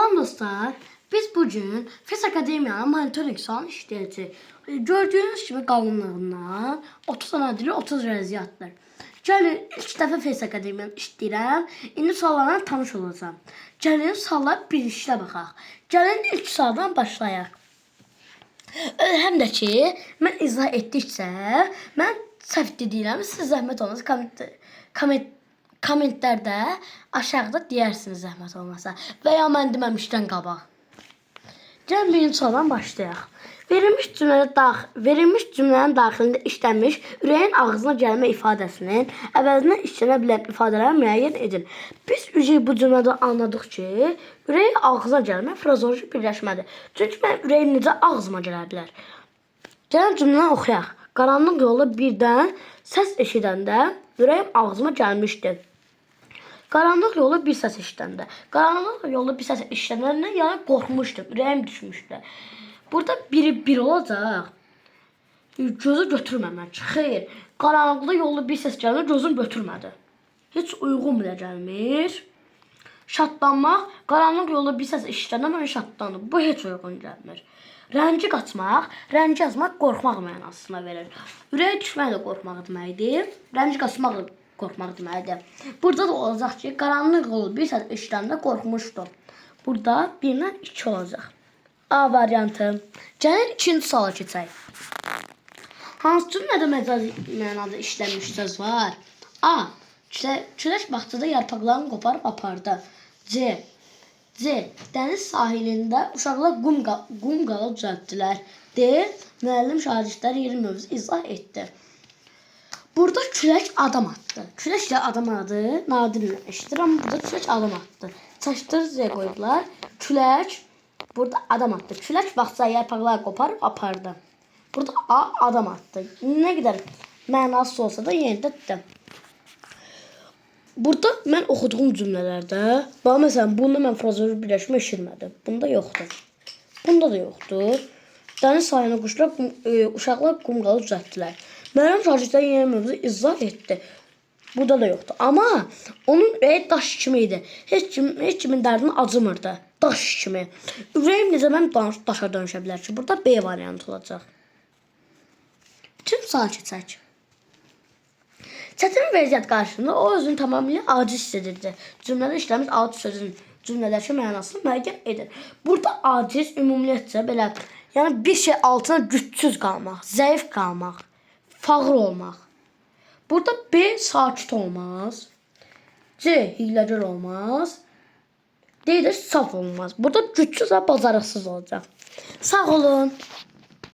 Salam dostlar. Biz bugün Fes Akademiyanın monitoring sualını işləyəcəyik. Gördüyünüz kimi qalınlığından 30 anadır, 30 riyaziyyatdır. Gəlin ilk dəfə Fes Akademiyanı işləyirəm. İndi suallarla tanış olacağam. Gəlin suallar birincisine baxaq. Gəlin ilk sualdan başlayaq. Həm də ki, mən izah etdikcə, mən səhv deyirəm, siz zəhmət olmaz kommentlərdə aşağıda deyərsiniz zəhmət olmasa və ya mən deməmişdən qabaq. Gəlin birinci sualdan başlayaq. Verilmiş cümlənin daxilində işlənmiş ürəyin ağzına gəlmə ifadəsinin əvəzinə işlənə bilən ifadələri müəyyən edin. Biz bu cümlədə anladıq ki, ürəyin ağzına gəlmə frazoloji birləşmədir. Çünki mən ürəyin necə ağzıma gələ bilər? Gəlin cümləni oxuyaq. Qaranlıq yolda birdən səs eşidəndə ürəyim ağzıma gəlmişdi. Qaranlıq yolda bir səs eşidəndə. Qaranlıq yolda bir səs eşidəndə yəni qorxmuşdum, ürəyim düşmüşdü. Burada biri bir olacaq. Gözü götürməmək. Xeyr. Qaranlıqda yolda bir səs gəlir, gözüm götürmədi. Heç uyğun bile gəlmir. Şadlanmaq. Qaranlıq yolda bir səs eşidəndə mən şadlandım. Bu heç uyğun gəlmir. Rəngi qaçmaq, rəngi azmaq qorxmaq mənasına verir. Ürəyə düşmək də qorxmaq deməkdir. Rəngi qaçmaq da qorxmaq deməkdir. Burada da olacaq ki, qaranlıq yolda bir səs eşidəndə qorxmuşdum. Burada 1-dən 2 olacaq. A variantı. Gəlin ikinci suala keçək. Hansı cümlədə məcazi mənada işlənmiş söz var? A. Külək bağçada yarpaqlarını qoparıb apardı. C. Dəniz sahilində uşaqlar qum qalı düzəltdilər. D. Müəllim şagirdləri yeri mövzu izah etdi. Burada külək adam atdı. Külək ilə adam adı nadir eşidirəm. Burada külək adam atdı. Çaşdırıcıya qoydular. Külək burada adam attı. Külək bağçada yarpaqları qoparıb apardı. Burada A adam attı. Ne kadar mənası olsa da yenə də dedim. Burada mən oxuduğum cümlələrdə, bax məsələn, bunda mən frazoloji birləşmə eşitmədim. Bunda yoxdur. Bunda da yoxdur. Dəniz sahilinə uşaqlar qum qalı düzəltdilər. Müəllim şagirdləri yeni mövzu izah etdi. Burada da yoxdur. Amma onun ürəyi daş kimi idi. Heç kimin dərdini acımırdı. Daş kimi. Ürəyim necə mən daşa dönüşə bilər ki? Burada B variantı olacaq. Tüm sual keçək. Çətin vəziyyət qarşısında o özünü tamamilə aciz hiss edirdi. Cümlədə işləmiş aciz sözün cümlədəki mənasını müəyyən edir. Burada aciz ümumiyyətcə belə, yəni bir şey altına gücsüz qalmaq, zəif qalmaq, fağır olmaq. Burada B sakit olmaz. C hiyləgər olmaz. D də saf olmaz. Burada gücsüz və bacarıqsız olacaq. Sağ olun.